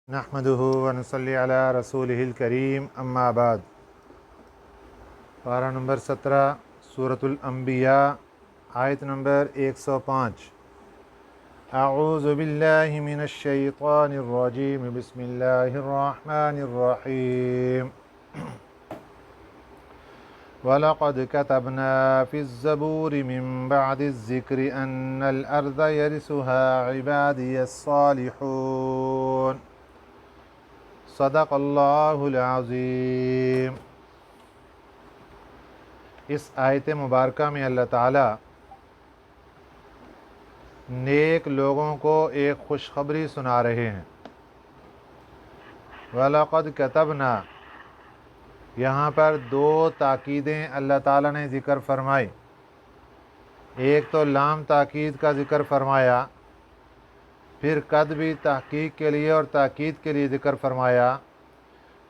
नहमदुहु व नसल्ली अला रसूलिहिल करीम अम्मा बाद। पारा नंबर 17 सूरतुल अंबिया आयत नंबर 105। अऊज़ु बिल्लाहि मिनश शैतानिर रजीम बिस्मिल्लाहिर रहमानिर रहीम। वलक़द कतबना फ़िज़्ज़बूरि मिन बअदिज़्ज़िक्रि अन्नल अर्ज़ यरिसुहा इबादियस सालिहून। सदक़ल्लाहुल अज़ीम। इस आयत मुबारका में अल्लाह ताला नेक लोगों को एक खुशखबरी सुना रहे हैं। वलक़द कतबना, यहाँ पर दो ताकीदें अल्लाह ताला ने ज़िक्र फरमाई। एक तो लाम ताकीद का ज़िक्र फरमाया, फिर कद भी तहकीक के लिए और ताकीद के लिए ज़िक्र फरमाया।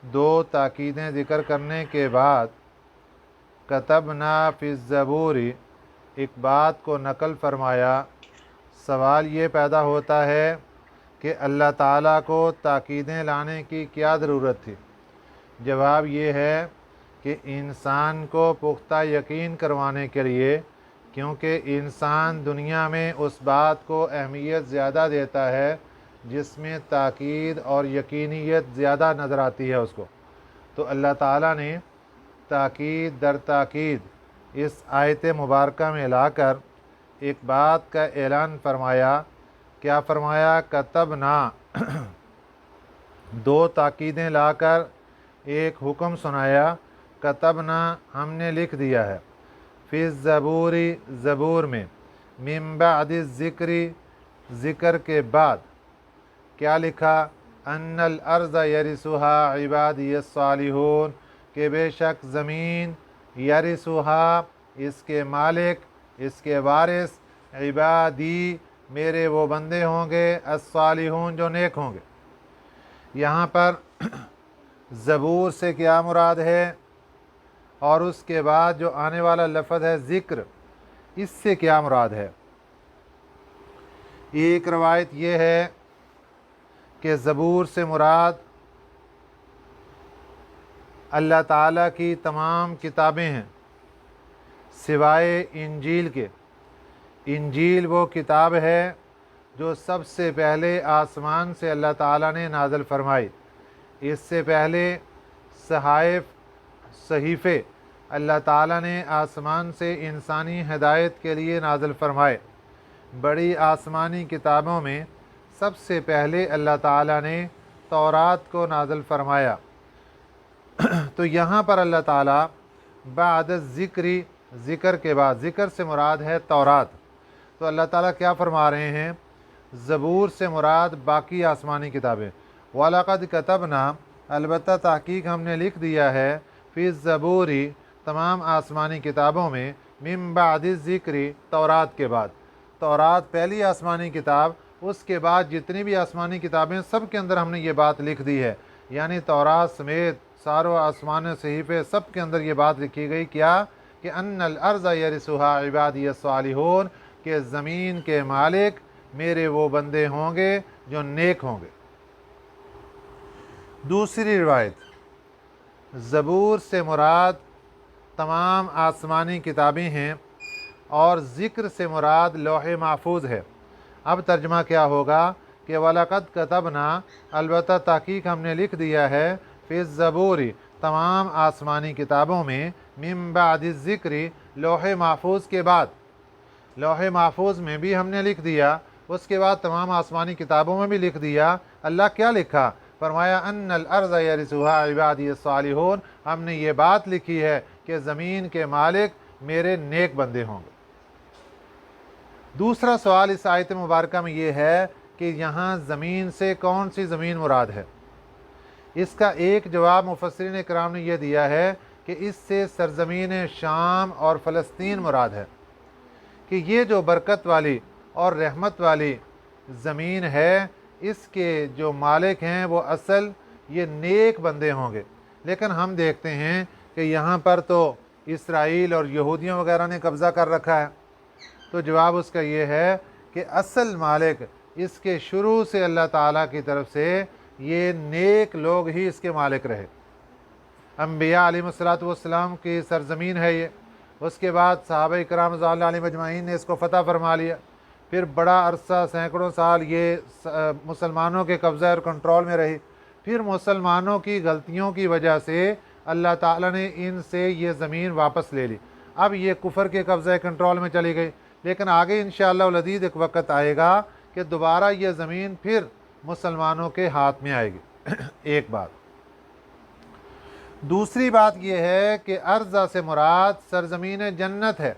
दो ताकीदें ज़िक्र करने के बाद कतबना फ़िज़्ज़बूरि, एक बात को नकल फरमाया। सवाल ये पैदा होता है कि अल्लाह ताला को ताकीदें लाने की क्या ज़रूरत थी। जवाब ये है कि इंसान को पुख्ता यकीन करवाने के लिए, क्योंकि इंसान दुनिया में उस बात को अहमियत ज़्यादा देता है जिसमें ताकीद और यकीनियत ज़्यादा नज़र आती है उसको। तो अल्लाह ताला ने ताकीद दर ताकीद इस आयत मुबारका में लाकर एक बात का ऐलान फरमाया। क्या फरमाया? कतबना, दो ताकीदें लाकर एक हुक्म सुनाया। कतबना, हमने लिख दिया है। फ़िज़्ज़बूरि, ज़बूर में, मिन बअदिज़्ज़िक्रि, ज़िक्र के बाद क्या लिखा? अन्नल अर्ज़ यरिसुहा इबादियस सालिहून, कि बेशक ज़मीन, यरिसुहा, इसके मालिक, इसके वारिस, इबादी, मेरे वो बंदे होंगे, अस्सालिहून, जो नेक होंगे। यहाँ पर ज़बूर से क्या मुराद है और उसके बाद जो आने वाला लफ्ज़ है ज़िक्र, इससे क्या मुराद है? एक रवायत ये है कि ज़बूर से मुराद अल्लाह ताला की तमाम किताबें हैं सिवाय इंजील के। इंजील वो किताब है जो सबसे पहले आसमान से अल्लाह ताला ने नाज़िल फरमाई। इससे पहले सहाइफ़, सहीफ़े अल्लाह ताला ने आसमान से इंसानी हिदायत के लिए नाज़िल फरमाए। बड़ी आसमानी किताबों में सबसे पहले अल्लाह ताला ने तौरात को नाज़िल फरमाया। तो यहाँ पर अल्लाह ताला बाद ज़िक्री, ज़िक्र के बाद, ज़िक्र से मुराद है तौरात। तो अल्लाह ताला क्या फरमा रहे हैं? ज़बूर से मुराद बाकी आसमानी किताबें। वलक़द कतबना, अलबत्ता तहकीक हमने लिख दिया है, फ़िज़्ज़बूरि, तमाम आसमानी किताबों में, मिन बअदिज़्ज़िक्रि, तौरात के बाद। तौरात पहली आसमानी किताब, उसके बाद जितनी भी आसमानी किताबें सब के अंदर हमने ये बात लिख दी है। यानी तौरात समेत सारों आसमान सहीफ़े सब के अंदर ये बात लिखी गई। क्या? कि अन्नल अर्ज़ यरिसुहा इबादियस सालिहून, के ज़मीन के मालिक मेरे वो बंदे होंगे जो नेक होंगे। दूसरी रिवायत, ज़बूर से मुराद तमाम आसमानी किताबें हैं और ज़िक्र से मुराद लौह महफूज है। अब तर्जमा क्या होगा कि वलक़द कतबना, अलबत्ता तहकीक हमने लिख दिया है, फ़िज़्ज़बूरि, तमाम आसमानी किताबों में, मिन बअदिज़्ज़िक्रि, लौह महफूज के बाद। लौह महफूज में भी हमने लिख दिया, उसके बाद तमाम आसमानी किताबों में भी लिख दिया। अल्लाह क्या लिखा? फरमाया अन्नल अर्ज़ यरिसुहा इबादियस सालिहून, हमने ये बात लिखी है कि ज़मीन के मालिक मेरे नेक बंदे होंगे। दूसरा सवाल इस आयत मुबारका में ये है कि यहाँ ज़मीन से कौन सी ज़मीन मुराद है? इसका एक जवाब मुफस्सिरीन इकराम ने यह दिया है कि इससे सरज़मीन शाम और फ़लस्तीन मुराद है, कि ये जो बरकत वाली और रहमत वाली ज़मीन है, इसके जो मालिक हैं वो असल ये नेक बंदे होंगे। लेकिन हम देखते हैं कि यहाँ पर तो इसराइल और यहूदियों वगैरह ने कब्ज़ा कर रखा है। तो जवाब उसका ये है कि असल मालिक इसके शुरू से अल्लाह ताला की तरफ से ये नेक लोग ही इसके मालिक रहे। अम्बिया अलैहिस्सलातु वस्सलाम की सरज़मीन है ये। उसके बाद सहाबा इकराम रज़ियल्लाहु अलैहिम अजमाइन ने इसको फ़तह फरमा लिया। फिर बड़ा अरसा सैकड़ों साल ये मुसलमानों के कब्ज़े और कंट्रोल में रही। फिर मुसलमानों की गलतियों की वजह से अल्लाह ताला ने इनसे ये ज़मीन वापस ले ली। अब ये कुफ़र के कब्ज़े कंट्रोल में चली गई, लेकिन आगे इंशाअल्लाह अज़ीज़ एक वक़्त आएगा कि दोबारा ये ज़मीन फिर मुसलमानों के हाथ में आएगी। एक बात। दूसरी बात यह है कि अर्ज़ा से मुराद सरज़मीन जन्नत है।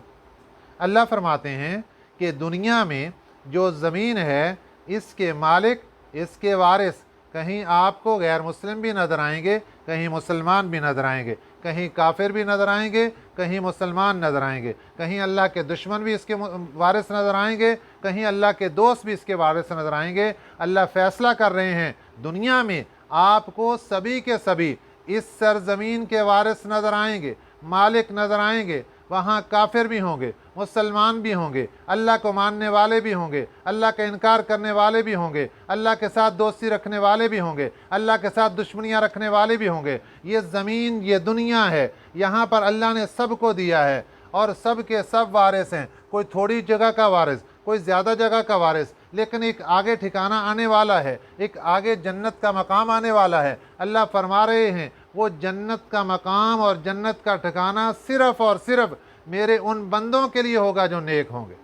अल्लाह फरमाते हैं कि दुनिया में जो ज़मीन है इसके मालिक, इसके वारिस कहीं आपको गैर मुस्लिम भी नज़र आएंगे, कहीं मुसलमान भी नज़र आएंगे, कहीं काफिर भी नज़र आएंगे, कहीं मुसलमान नज़र आएंगे, कहीं अल्लाह के दुश्मन भी इसके वारिस नज़र आएंगे, कहीं अल्लाह के दोस्त भी इसके वारिस नज़र आएंगे। अल्लाह फ़ैसला कर रहे हैं दुनिया में आपको सभी के सभी इस सरज़मीन के वारिस नज़र आएंगे, मालिक नज़र आएंगे। वहाँ काफिर भी होंगे, मुसलमान भी होंगे, अल्लाह को मानने वाले भी होंगे, अल्लाह का इनकार करने वाले भी होंगे, अल्लाह के साथ दोस्ती रखने वाले भी होंगे, अल्लाह के साथ दुश्मनियाँ रखने वाले भी होंगे। ये ज़मीन, ये दुनिया है, यहाँ पर अल्लाह ने सबको दिया है और सब के सब वारिस हैं। कोई थोड़ी जगह का वारिस, कोई ज़्यादा जगह का वारिस, लेकिन एक आगे ठिकाना आने वाला है, एक आगे जन्नत का मकाम आने वाला है। अल्लाह फरमा रहे हैं वो जन्नत का मकाम और जन्नत का ठिकाना सिर्फ़ और सिर्फ मेरे उन बंदों के लिए होगा जो नेक होंगे,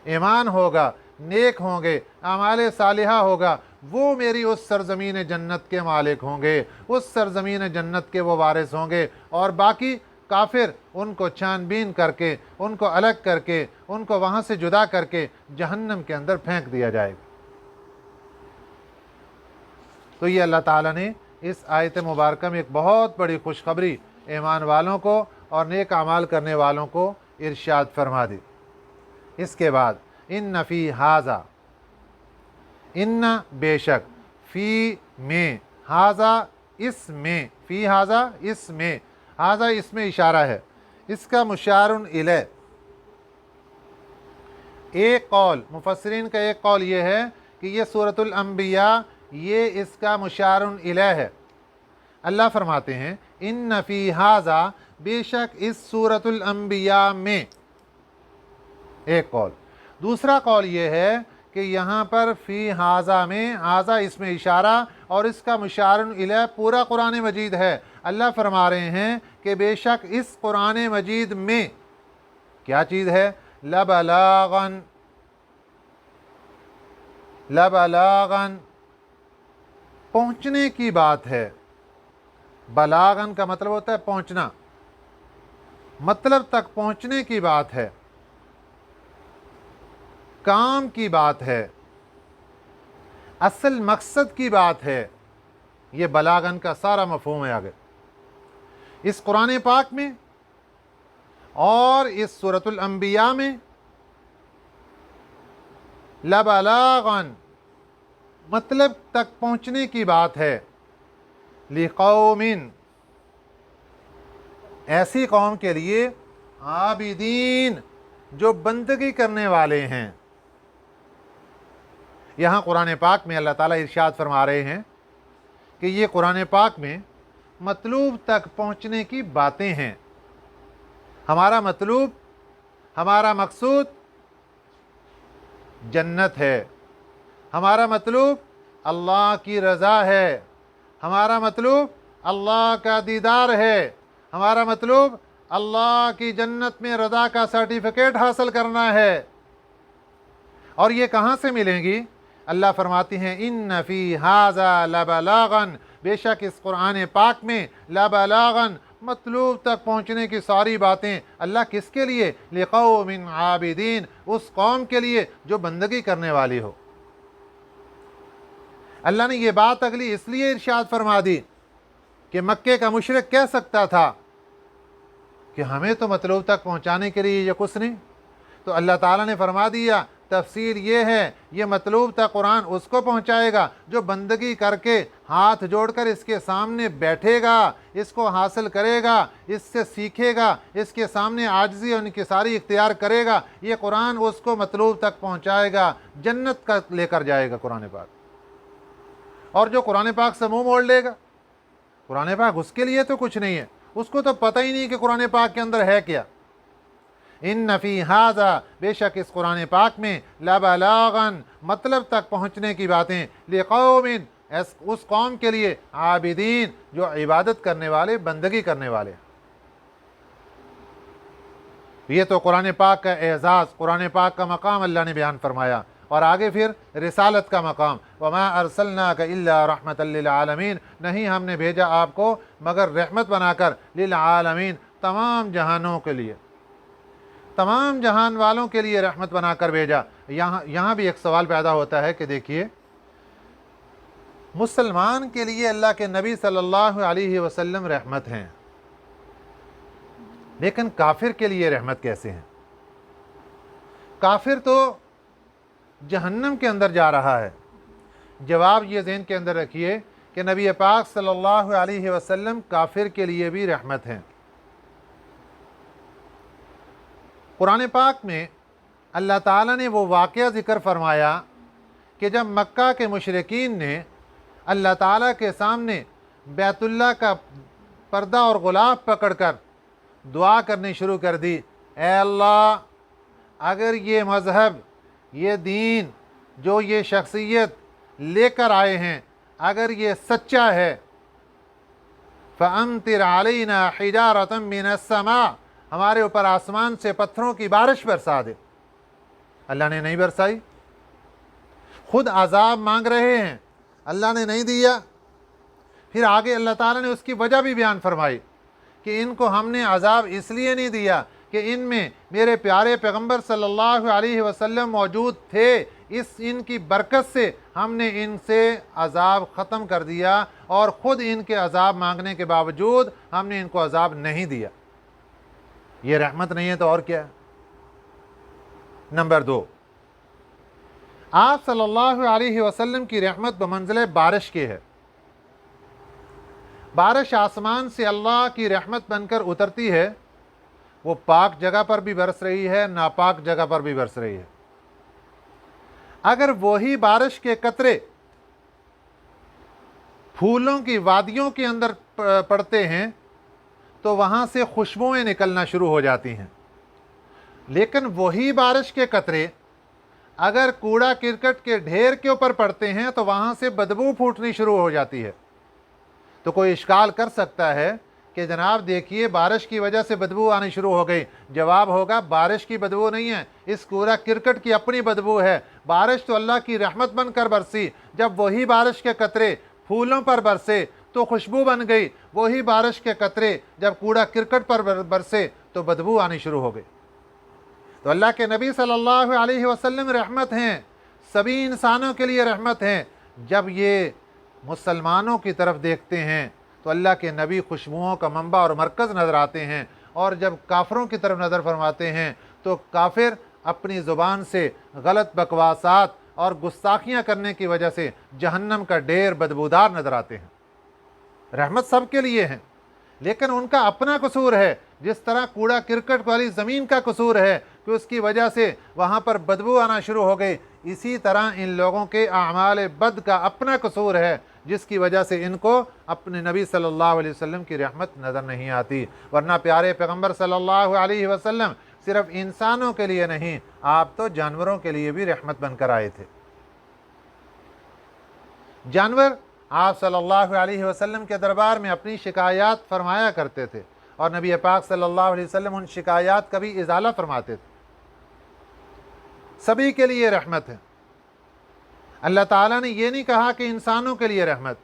ईमान होगा, नेक होंगे, अमाल सालिहा होगा। वो मेरी उस सरज़मीन जन्नत के मालिक होंगे, उस सरज़मीन जन्नत के वो वारिस होंगे। और बाकी काफिर उनको छानबीन करके, उनको अलग करके, उनको वहाँ से जुदा करके जहन्नम के अंदर फेंक दिया जाएगा। तो ये अल्लाह ताला ने इस आयत मुबारक में एक बहुत बड़ी खुशखबरी ईमान वालों को और नेक अमाल करने वालों को इरशाद फरमा दी। इसके बाद इन्न फ़ी हाज़ा, इन्न बेशक, फ़ी में, हाज़ा इसमें, फ़ी हाज़ा इसमें, हाज़ा इसमें इशारा है। इसका मुशारुन इलैह, एक कौल मुफस्सिरीन का एक कौल ये है कि ये सूरतुल अंबिया, ये इसका मुशारुन इलैह है। अल्लाह फरमाते हैं इन्न फ़ी हाज़ा, बेशक इस सूरतुल अंबिया में, एक कौल। दूसरा कौल ये है कि यहाँ पर फ़ी हाज़ा में, हाज़ा इसमें इशारा और इसका मुशारुन इलैह पूरा कुरान मजीद है। अल्लाह फरमा रहे हैं कि बेशक इस कुरान मजीद में क्या चीज़ है, लबलागन, लबलागन पहुँचने की बात है। बलागन का मतलब होता है पहुँचना, मतलब तक पहुँचने की बात है, काम की बात है, असल मकसद की बात है। ये बलागन का सारा मफ़हूम है आगे इस कुरान पाक में और इस सूरतुल अंबिया में। लबलागन मतलब तक पहुँचने की बात है। लिक़ौमिन, ऐसी कौम के लिए, आबिदीन जो बंदगी करने वाले हैं। यहाँ कुरान पाक में अल्लाह ताला इरशाद फरमा रहे हैं कि ये कुरान पाक में मतलूब तक पहुँचने की बातें हैं। हमारा मतलूब, हमारा मकसूद जन्नत है, हमारा मतलूब अल्लाह की रज़ा है, हमारा मतलूब अल्लाह का दीदार है, हमारा मतलूब अल्लाह की जन्नत में रज़ा का सर्टिफिकेट हासिल करना है। और ये कहाँ से मिलेंगी? अल्लाह फरमाती हैं इन्न फ़ी हाज़ा लबलागन, बेशक इस कुरान पाक में लबलागन मतलूब तक पहुँचने की सारी बातें। अल्लाह किसके लिए? लिक़ौमिन आबिदीन, उस कौम के लिए जो बंदगी करने वाली हो। अल्लाह ने ये बात अगली इसलिए इरशाद फरमा दी कि मक्के का मुशरिक कह सकता था कि हमें तो मतलूब तक पहुँचाने के लिए ये कुछ नहीं। तो अल्लाह ताला ने फरमा दिया, तफसीर ये है, ये मतलूब तक कुरान उसको पहुँचाएगा जो बंदगी करके हाथ जोड़कर इसके सामने बैठेगा, इसको हासिल करेगा, इससे सीखेगा, इसके सामने आजिज़ी और इनकिसारी इख्तियार करेगा। ये कुरान उसको मतलूब तक पहुँचाएगा, जन्नत का लेकर जाएगा कुरान पाक। اور جو قرآن پاک سے منہ موڑ لے گا، قرآن پاک اس کے لیے تو کچھ نہیں ہے، اس کو تو پتہ ہی نہیں کہ قرآن پاک کے اندر ہے کیا۔ ان فی ھذا، بے شک اس قرآن پاک میں، لبلاغاً مطلب تک پہنچنے کی باتیں، لقوم، اس قوم کے لیے، عابدین، جو عبادت کرنے والے، بندگی کرنے والے۔ یہ تو قرآن پاک کا اعزاز، قرآن پاک کا مقام اللہ نے بیان فرمایا، اور آگے پھر رسالت کا مقام، وما ارسلناک الا رحمۃ للعالمین، نہیں ہم نے بھیجا آپ کو مگر رحمت بنا کر، للعالمین، تمام جہانوں کے لیے، تمام جہان والوں کے لیے رحمت بنا کر بھیجا۔ یہاں بھی ایک سوال پیدا ہوتا ہے کہ دیکھیے، مسلمان کے لیے اللہ کے نبی صلی اللہ علیہ وسلم رحمت ہیں، لیکن کافر کے لیے رحمت کیسے ہیں؟ کافر تو جہنم کے اندر جا رہا ہے۔ جواب یہ ذہن کے اندر رکھیے کہ نبی پاک صلی اللہ علیہ وسلم کافر کے لیے بھی رحمت ہیں۔ قرآن پاک میں اللہ تعالیٰ نے وہ واقعہ ذکر فرمایا کہ جب مکہ کے مشرکین نے اللہ تعالیٰ کے سامنے بیت اللہ کا پردہ اور غلاف پکڑ کر دعا کرنی شروع کر دی، اے اللہ، اگر یہ مذہب، یہ دین، جو یہ شخصیت لے کر آئے ہیں، اگر یہ سچا ہے، فَأَمْطِرْ عَلَيْنَا حِجَارَةً مِّنَ السَّمَاءِ، ہمارے اوپر آسمان سے پتھروں کی بارش برسا دے۔ اللہ نے نہیں برسائی، خود عذاب مانگ رہے ہیں، اللہ نے نہیں دیا۔ پھر آگے اللہ تعالیٰ نے اس کی وجہ بھی بیان فرمائی کہ ان کو ہم نے عذاب اس لیے نہیں دیا کہ ان میں میرے پیارے پیغمبر صلی اللہ علیہ وسلم موجود تھے، ان کی برکت سے ہم نے ان سے عذاب ختم کر دیا، اور خود ان کے عذاب مانگنے کے باوجود ہم نے ان کو عذاب نہیں دیا۔ یہ رحمت نہیں ہے تو اور کیا ہے؟ نمبر 2، آپ صلی اللہ علیہ وسلم کی رحمت بمنزلہ بارش کی ہے۔ بارش آسمان سے اللہ کی رحمت بن کر اترتی ہے، وہ پاک جگہ پر بھی برس رہی ہے، ناپاک جگہ پر بھی برس رہی ہے۔ اگر وہی بارش کے قطرے پھولوں کی وادیوں کے اندر پڑتے ہیں تو وہاں سے خوشبوئیں نکلنا شروع ہو جاتی ہیں، لیکن وہی بارش کے قطرے اگر کوڑا کرکٹ کے ڈھیر کے اوپر پڑتے ہیں تو وہاں سے بدبو پھوٹنی شروع ہو جاتی ہے۔ تو کوئی اشکال کر سکتا ہے کہ جناب دیکھیے بارش کی وجہ سے بدبو آنی شروع ہو گئی۔ جواب ہوگا بارش کی بدبو نہیں ہے، اس کوڑا کرکٹ کی اپنی بدبو ہے۔ بارش تو اللہ کی رحمت بن کر برسی، جب وہی بارش کے قطرے پھولوں پر برسے تو خوشبو بن گئی، وہی بارش کے قطرے جب کوڑا کرکٹ پر برسے تو بدبو آنی شروع ہو گئی۔ تو اللہ کے نبی صلی اللہ علیہ وسلم رحمت ہیں، سبھی انسانوں کے لیے رحمت ہیں۔ جب یہ مسلمانوں کی طرف دیکھتے ہیں تو اللہ کے نبی خوشبوؤں کا منبع اور مرکز نظر آتے ہیں، اور جب کافروں کی طرف نظر فرماتے ہیں تو کافر اپنی زبان سے غلط بکواسات اور گستاخیاں کرنے کی وجہ سے جہنم کا ڈیر بدبودار نظر آتے ہیں۔ رحمت سب کے لیے ہے، لیکن ان کا اپنا قصور ہے، جس طرح کوڑا کرکٹ والی زمین کا قصور ہے کہ اس کی وجہ سے وہاں پر بدبو آنا شروع ہو گئی، اسی طرح ان لوگوں کے اعمال بد کا اپنا قصور ہے، جس کی وجہ سے ان کو اپنے نبی صلی اللہ علیہ وسلم کی رحمت نظر نہیں آتی۔ ورنہ پیارے پیغمبر صلی اللہ علیہ وسلم صرف انسانوں کے لیے نہیں، آپ تو جانوروں کے لیے بھی رحمت بن کر آئے تھے۔ جانور آپ صلی اللہ علیہ وسلم کے دربار میں اپنی شکایات فرمایا کرتے تھے، اور نبی پاک صلی اللہ علیہ وسلم ان شکایات کا بھی ازالہ فرماتے تھے۔ سبھی کے لیے رحمت ہے۔ اللہ تعالیٰ نے یہ نہیں کہا کہ انسانوں کے لیے رحمت،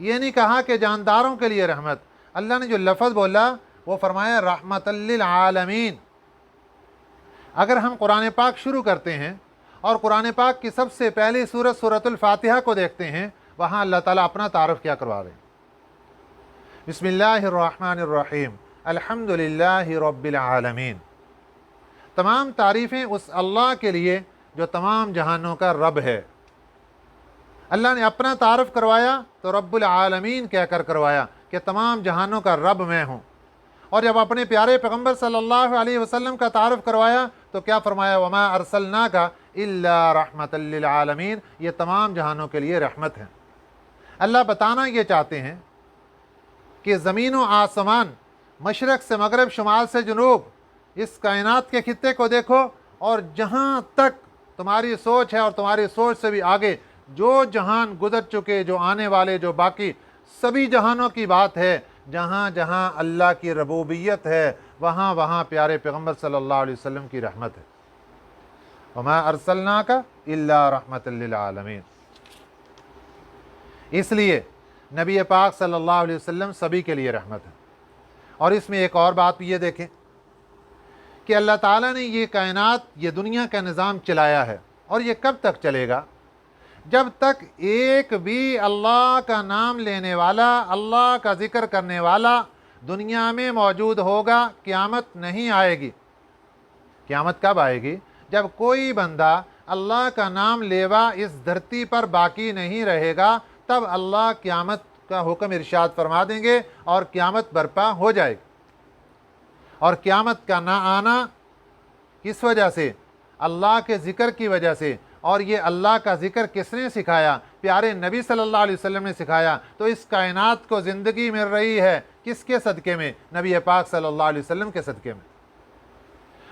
یہ نہیں کہا کہ جانداروں کے لیے رحمت، اللہ نے جو لفظ بولا وہ فرمایا رحمت للعالمین۔ اگر ہم قرآن پاک شروع کرتے ہیں اور قرآن پاک کی سب سے پہلی سورت سورۃ الفاتحہ کو دیکھتے ہیں، وہاں اللہ تعالیٰ اپنا تعارف کیا کروا رہے ہیں۔ بسم اللہ الرحمن الرحیم، الحمد للہ رب العالمین۔ تمام تعریفیں اس اللہ کے لیے جو تمام جہانوں کا رب ہے۔ اللہ نے اپنا تعارف کروایا تو رب العالمین کہہ کر کروایا کہ تمام جہانوں کا رب میں ہوں، اور جب اپنے پیارے پیغمبر صلی اللہ علیہ وسلم کا تعارف کروایا تو کیا فرمایا؟ وما ارسلناک الا رحمۃ للعالمین، یہ تمام جہانوں کے لیے رحمت ہے۔ اللہ بتانا یہ چاہتے ہیں کہ زمین و آسمان، مشرق سے مغرب، شمال سے جنوب، اس کائنات کے خطے کو دیکھو، اور جہاں تک تمہاری سوچ ہے اور تمہاری سوچ سے بھی آگے جو جہان گزر چکے، جو آنے والے، جو باقی سبھی جہانوں کی بات ہے، جہاں جہاں اللہ کی ربوبیت ہے وہاں وہاں پیارے پیغمبر صلی اللہ علیہ وسلم کی رحمت ہے۔ وما ارسلناک الا رحمت للعالمین۔ اس لیے نبی پاک صلی اللہ علیہ وسلم سبھی کے لیے رحمت ہے۔ اور اس میں ایک اور بات بھی یہ دیکھیں کہ اللہ تعالیٰ نے یہ کائنات، یہ دنیا کا نظام چلایا ہے، اور یہ کب تک چلے گا؟ جب تک ایک بھی اللہ کا نام لینے والا، اللہ کا ذکر کرنے والا دنیا میں موجود ہوگا، قیامت نہیں آئے گی۔ قیامت کب آئے گی؟ جب کوئی بندہ اللہ کا نام لیوا اس دھرتی پر باقی نہیں رہے گا، تب اللہ قیامت کا حکم ارشاد فرما دیں گے اور قیامت برپا ہو جائے گی۔ اور قیامت کا نہ آنا کس وجہ سے؟ اللہ کے ذکر کی وجہ سے۔ اور یہ اللہ کا ذکر کس نے سکھایا؟ پیارے نبی صلی اللہ علیہ وسلم نے سکھایا۔ تو اس کائنات کو زندگی مل رہی ہے کس کے صدقے میں؟ نبی پاک صلی اللہ علیہ وسلم کے صدقے میں۔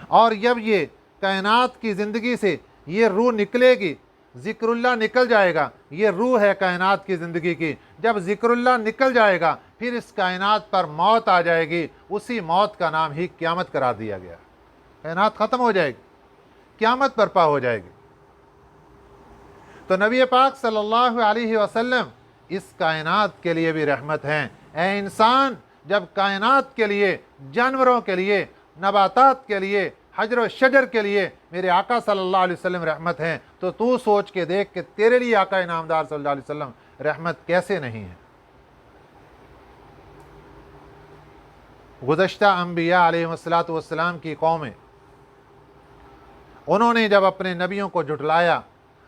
اور جب یہ کائنات کی زندگی سے یہ روح نکلے گی، ذکر اللہ نکل جائے گا، یہ روح ہے کائنات کی زندگی کی، جب ذکر اللہ نکل جائے گا پھر اس کائنات پر موت آ جائے گی، اسی موت کا نام ہی قیامت قرار دیا گیا۔ کائنات ختم ہو جائے گی، قیامت برپا ہو جائے گی۔ تو نبی پاک صلی اللہ علیہ وسلم اس کائنات کے لیے بھی رحمت ہیں۔ اے انسان، جب کائنات کے لیے، جانوروں کے لیے، نباتات کے لیے، حجر و شجر کے لیے میرے آقا صلی اللہ علیہ وسلم رحمت ہیں، تو سوچ کے دیکھ کہ تیرے لیے آقا انعامدار صلی اللہ علیہ وسلم رحمت کیسے نہیں ہے۔ گزشتہ انبیاء علیہ السلام کی قومیں، انہوں نے جب اپنے نبیوں کو جھٹلایا،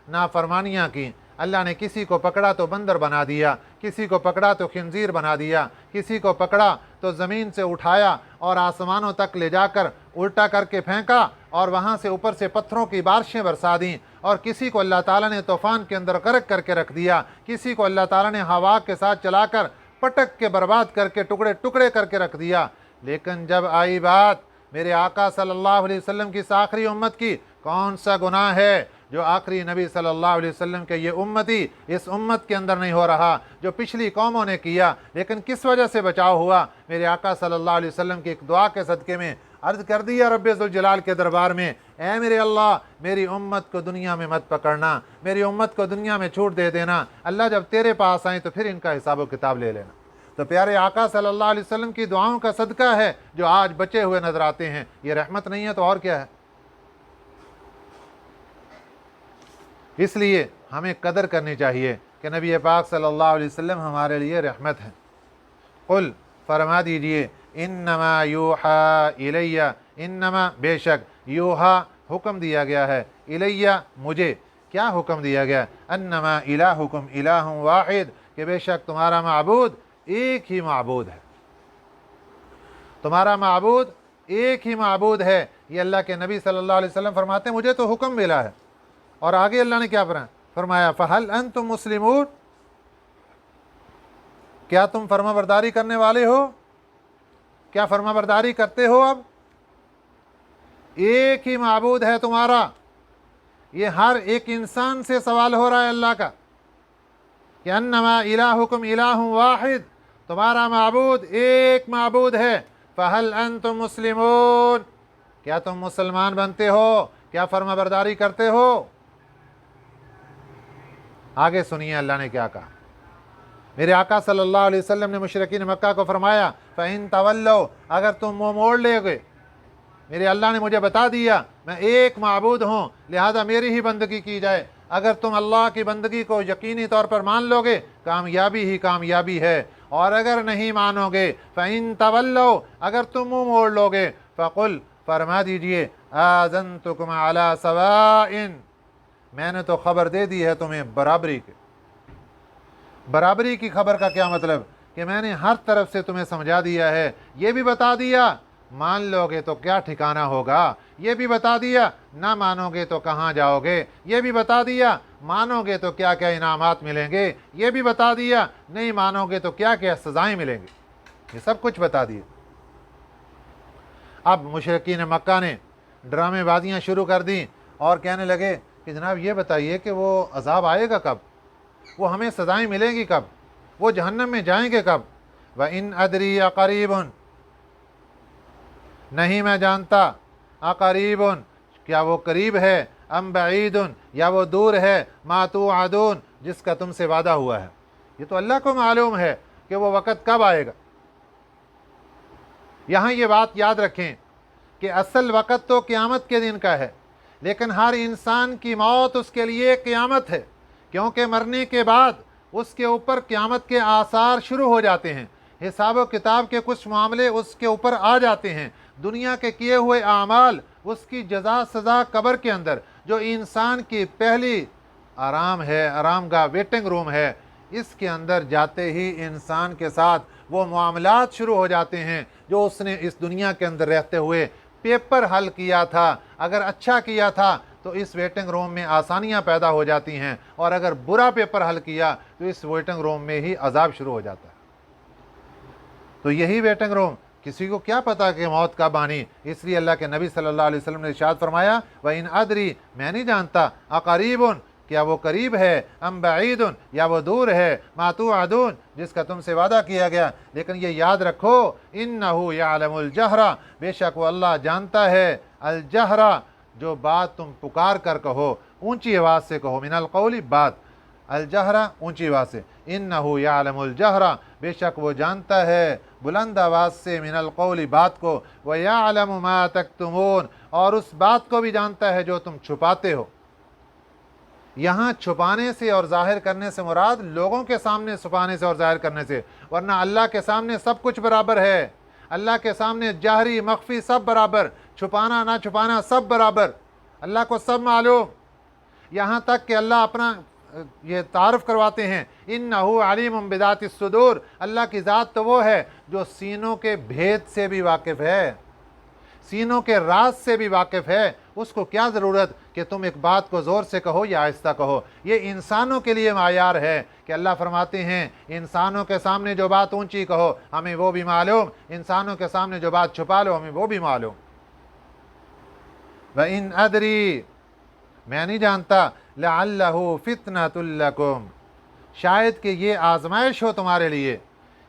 نافرمانیاں کی، اللہ نے کسی کو پکڑا تو بندر بنا دیا، کسی کو پکڑا تو خنزیر بنا دیا، کسی کو پکڑا تو زمین سے اٹھایا اور آسمانوں تک لے جا کر الٹا کر کے پھینکا، اور وہاں سے اوپر سے پتھروں کی بارشیں برسا دیں، اور کسی کو اللہ تعالیٰ نے طوفان کے اندر غرق کر کے رکھ دیا، کسی کو اللہ تعالیٰ نے ہوا کے ساتھ چلا کر پٹک کے برباد کر کے ٹکڑے ٹکڑے کر کے رکھ دیا۔ لیکن جب آئی بات میرے آقا صلی اللہ علیہ وسلم کی اس آخری امت کی، کون سا گناہ ہے جو آخری نبی صلی اللہ علیہ وسلم کے یہ امتی اس امت کے اندر نہیں ہو رہا، جو پچھلی قوموں نے کیا؟ لیکن کس وجہ سے بچاؤ ہوا؟ میرے آقا صلی اللہ علیہ وسلم کی ایک دعا کے صدقے میں عرض کر دیا رب ذوالجلال کے دربار میں، اے میرے اللہ، میری امت کو دنیا میں مت پکڑنا، میری امت کو دنیا میں چھوٹ دے دینا، اللہ جب تیرے پاس آئیں تو پھر ان کا حساب و کتاب لے لینا۔ تو پیارے آقا صلی اللہ علیہ وسلم کی دعاؤں کا صدقہ ہے جو آج بچے ہوئے نظر آتے ہیں۔ یہ رحمت نہیں ہے تو اور کیا ہے؟ اس لیے ہمیں قدر کرنی چاہیے کہ نبی پاک صلی اللہ علیہ وسلم ہمارے لیے رحمت ہیں۔ قل، فرما دیجئے، انما یوحا الیہ، انما بے شک، یوحا حکم دیا گیا ہے، الیہ مجھے، کیا حکم دیا گیا؟ انما الہکم الہ واحد، کہ بے شک تمہارا معبود ایک ہی معبود ہے، تمہارا معبود ایک ہی معبود ہے۔ یہ اللہ کے نبی صلی اللہ علیہ وسلم فرماتے ہیں مجھے تو حکم ملا ہے، اور آگے اللہ نے کیا فرمایا؟ فَهَلْ أَنْتُمْ مُسْلِمُونَ، کیا تم فرما برداری کرنے والے ہو؟ کیا فرما برداری کرتے ہو؟ اب ایک ہی معبود ہے تمہارا۔ یہ ہر ایک انسان سے سوال ہو رہا ہے اللہ کا کہ انما الہکم الہ واحد، تمہارا معبود ایک معبود ہے۔ فَهَلْ أَنْتُمْ مُسْلِمُونَ، کیا تم مسلمان بنتے ہو؟ کیا فرما برداری کرتے ہو؟ آگے سنیے اللہ نے کیا کہا۔ میرے آقا صلی اللہ علیہ وسلم نے مشرکین مکہ کو فرمایا فَإِن تَوَلَّوْا، اگر تم منہ موڑ لے گے، میرے اللہ نے مجھے بتا دیا میں ایک معبود ہوں لہذا میری ہی بندگی کی جائے، اگر تم اللہ کی بندگی کو یقینی طور پر مان لو گے کامیابی ہی کامیابی ہے، اور اگر نہیں مانو گے فَإِن تَوَلَّوْا، اگر تم منہ موڑ لو گے فَقُلْ، فرما دیجئے، آذَنْتُكُمْ عَلَى سَوَاءٍ، میں نے تو خبر دے دی ہے تمہیں برابری کی۔ برابری کی خبر کا کیا مطلب؟ کہ میں نے ہر طرف سے تمہیں سمجھا دیا ہے، یہ بھی بتا دیا مان لو گے تو کیا ٹھکانہ ہوگا، یہ بھی بتا دیا نہ مانو گے تو کہاں جاؤ گے، یہ بھی بتا دیا मानोगे तो क्या क्या इनामात मिलेंगे ये भी बता दिया, नहीं मानोगे तो क्या क्या सज़ाएँ मिलेंगी ये सब कुछ बता दिए। अब मुशरिकीन मक्का ने ड्रामेबाजियाँ शुरू कर दी और कहने लगे कि जनाब ये बताइए कि वो अज़ाब आएगा कब, वो हमें सज़ाएँ मिलेंगी कब, वो जहन्नम में जाएंगे कब। व इन अदरी अक़रीबुन, नहीं मैं जानता, अक़रीबुन क्या वो करीब है, अम बईदुन या वो दूर है, मा तुअदून जिसका तुमसे वादा हुआ है। ये तो अल्लाह को मालूम है कि वो वक़्त कब आएगा। यहाँ ये बात याद रखें कि असल वक़्त तो क़यामत के दिन का है, लेकिन हर इंसान की मौत उसके लिए क़यामत है, क्योंकि मरने के बाद उसके ऊपर क़यामत के आसार शुरू हो जाते हैं, हिसाब व किताब के कुछ मामले उसके ऊपर आ जाते हैं, दुनिया के किए हुए आमाल, उसकी जज़ा सज़ा कब्र के अंदर जो इंसान की पहली आराम है, आरामगाह वेटिंग रूम है, इसके अंदर जाते ही इंसान के साथ वो मामलात शुरू हो जाते हैं जो उसने इस दुनिया के अंदर रहते हुए पेपर हल किया था। अगर अच्छा किया था तो इस वेटिंग रूम में आसानियां पैदा हो जाती हैं, और अगर बुरा पेपर हल किया तो इस वेटिंग रूम में ही अजाब शुरू हो जाता है। तो यही वेटिंग रूम, किसी को क्या पता कि मौत कब आनी, इसलिए अल्लाह के नबी सल्लल्लाहु अलैहि वसल्लम ने इरशाद फरमाया व इन अदरी, मैं नहीं जानता, अक़रीबुन क्या वो करीब है, अम बईदुन या वो दूर है, मा तुअदून जिसका तुमसे वादा किया गया। लेकिन ये याद रखो, इन्नहु यअलमुल जहरा, बेशक वो अल्लाह जानता है, अल जहरा जो बात तुम पुकार कर कहो, ऊंची आवाज़ से कहो, मिनल कौली बात, अल जहरा ऊंची आवाज़ से, इन्नहु यअलमुल जहरा बेशक वो जानता है बुलंद आवाज़ से, मिनल कौली बात को, व यअलमु मा तक्तुमून और उस बात को भी जानता है जो तुम छुपाते हो। यहाँ छुपाने से और जाहिर करने से मुराद लोगों के सामने छुपाने से और जाहिर करने से, वरना अल्लाह के सामने सब कुछ बराबर है। अल्लाह के सामने जाहरी मख्फी सब बराबर, छुपाना ना छुपाना सब बराबर, अल्लाह को सब मालूम। यहाँ तक कि अल्लाह अपना ये तारुफ करवाते हैं, इन्नहु अलीमुम बिज़ातिस सुदूर, अल्लाह की ज़ात तो वो है जो सीनों के भेद से भी वाकिफ़ है, सीनों के राज से भी वाकिफ़ है। उसको क्या ज़रूरत कि तुम एक बात को ज़ोर से कहो या आहिस्ता कहो। ये इंसानों के लिए मायार है कि अल्लाह फरमाते हैं इंसानों के सामने जो बात ऊंची कहो हमें वो भी मालूम, इंसानों के सामने जो बात छुपा लो हमें वो भी मालूम। व इन अदरी, मैं नहीं जानता, लअल्लहु फितनतुल लकुम, शायद कि ये आजमाइश हो तुम्हारे लिए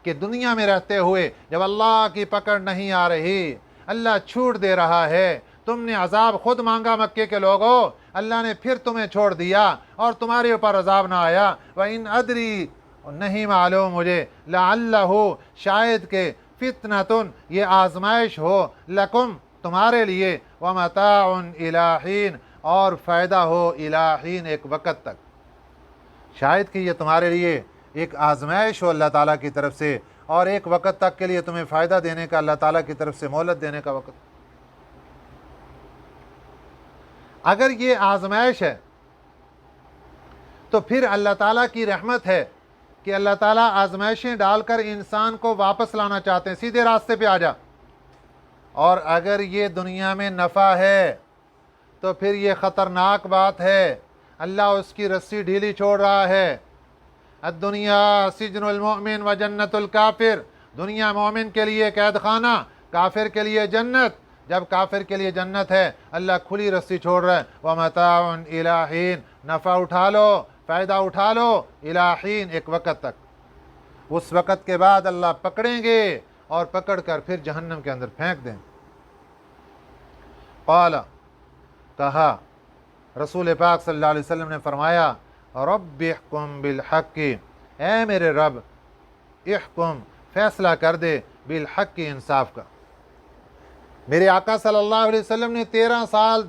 कि दुनिया में रहते हुए जब अल्लाह की पकड़ नहीं आ रही, अल्लाह छूट दे रहा है, तुमने अजाब खुद मांगा मक्के के लोगों, अल्लाह ने फिर तुम्हें छोड़ दिया और तुम्हारे ऊपर अजाब ना आया। व इन अदरी, नहीं मालूम मुझे, लअल्लहु शायद के, फितनतुन ये आजमाइश हो, लकुम तुम्हारे लिए, व मताउन इला हीन और फ़ायदा हो इला हीन एक वक़्त तक। शायद कि ये तुम्हारे लिए एक आजमाइश हो अल्लाह ताला की तरफ से, और एक वक़्त तक के लिए तुम्हें फ़ायदा देने का अल्लाह ताला की तरफ से मोहलत देने का वक़्त। अगर ये आजमाइश है तो फिर अल्लाह ताला की रहमत है कि अल्लाह ताला आजमाइशें डालकर इंसान को वापस लाना चाहते हैं, सीधे रास्ते पे आ जा। और अगर ये दुनिया में नफ़ा है तो फिर ये ख़तरनाक बात है, अल्लाह उसकी रस्सी ढीली छोड़ रहा है। अद्दुनिया सिजनुल मोमिन व जन्नतुल काफिर, दुनिया मोमिन के लिए कैद खाना, काफिर के लिए जन्नत। जब काफिर के लिए जन्नत है अल्लाह खुली रस्सी छोड़ रहा है। व मताउन इला हीन, नफ़ा उठा लो, फ़ायदा उठा लो, इला हीन एक वक़्त तक, उस वक़्त के बाद अल्लाह पकड़ेंगे और पकड़ कर फिर जहन्नम के अंदर फेंक दें। क़ाला, कहा रसूल पाक सल्लल्लाहु अलैहि वसल्लम ने फरमाया, रब्बि इहकुम बिल हक़्क़ि, ए मेरे रब, इहकुम फैसला कर दे, बिल हक़्क़ि इंसाफ का। मेरे आका सल्लल्लाहु अलैहि वसल्लम ने 13 साल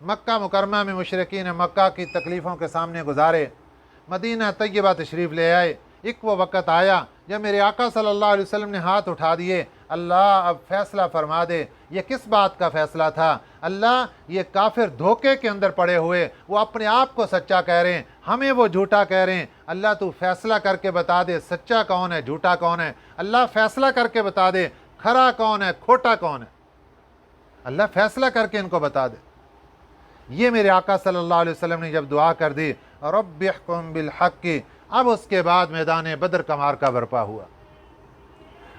मक्का मुकरमा में मुशरिकीन मक्का की तकलीफ़ों के सामने गुजारे, मदीना तय्यबा तशरीफ़ ले आए। एक वो वक़्त आया जब मेरे आका सल्लल्लाहु अलैहि वसल्लम ने हाथ उठा दिए, अल्लाह अब फैसला फरमा दे। ये किस बात का फ़ैसला था? अल्लाह, ये काफिर धोखे के अंदर पड़े हुए, वो अपने आप को सच्चा कह रहे हैं, हमें वो झूठा कह रहे हैं। अल्लाह तू फैसला करके बता दे, सच्चा कौन है, झूठा कौन है। अल्लाह फैसला करके बता दे, खरा कौन है, खोटा कौन है। अल्लाह फैसला करके इनको बता दे। ये मेरे आका सल्लल्लाहु अलैहि वसल्लम ने जब दुआ कर दी, रब्बि हुक्म बिल हक़्क़ि। अब उसके बाद मैदान बदर का मार्का बरपा हुआ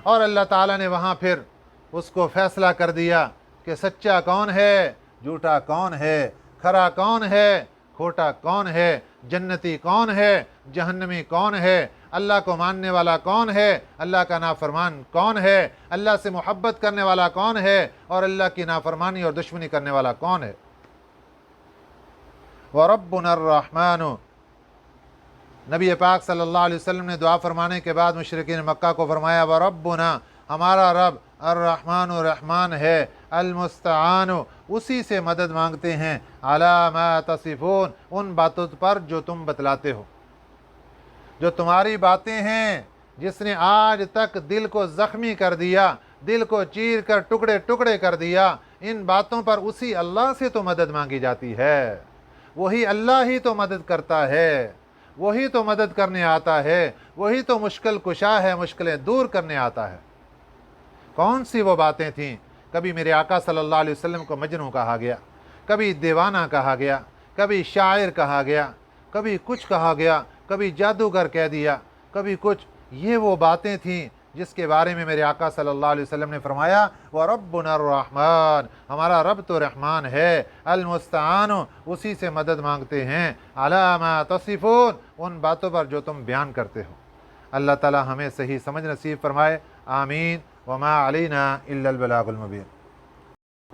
और अल्लाह ताला ने वहाँ फिर उसको फैसला कर दिया कि सच्चा कौन है, झूठा कौन है, खरा कौन है, खोटा कौन है, जन्नती कौन है, जहन्नमी कौन है, अल्लाह को मानने वाला कौन है, अल्लाह का नाफरमान कौन है, अल्लाह से मोहब्बत करने वाला कौन है और अल्लाह की नाफरमानी और दुश्मनी करने वाला कौन है। व रब्बुना अर्रहमान, नबी पाक सल्लल्लाहु अलैहि वसल्लम ने दुआ फरमाने के बाद मुशरिकीन मक्का को फरमाया, व रब्बुना, हमारा रब, अर्रहमान रहमान है, अलमुस्तआन, उसी से मदद मांगते हैं, अला मा तसिफून, उन बातों पर जो तुम बतलाते हो, जो तुम्हारी बातें हैं, जिसने आज तक दिल को ज़ख्मी कर दिया, दिल को चीर कर टुकड़े टुकड़े कर दिया, इन बातों पर उसी अल्लाह से तो मदद मांगी जाती है। वही अल्लाह ही तो मदद करता है, वही तो मदद करने आता है, वही तो मुश्किल कुशा है, मुश्किलें दूर करने आता है। कौन सी वो बातें थीं? कभी मेरे आका सल्लल्लाहु अलैहि वसल्लम को मजनू कहा गया, कभी दीवाना कहा गया, कभी शायर कहा गया, कभी कुछ कहा गया, कभी जादूगर कह दिया, कभी कुछ। ये वो बातें थीं जिसके बारे में मेरे आका सल्लल्लाहु अलैहि वसल्लम ने फरमाया, व रब्बुना रहमान, हमारा रब तो रहमान है, अल मुस्तआन, उसी से मदद मांगते हैं, अला मा तसिफून, उन बातों पर जो तुम बयान करते हो। अल्लाह ताला हमें सही समझ नसीब फरमाए। आमीन। वमा अलैना इल्लल बलागुल मुबीन।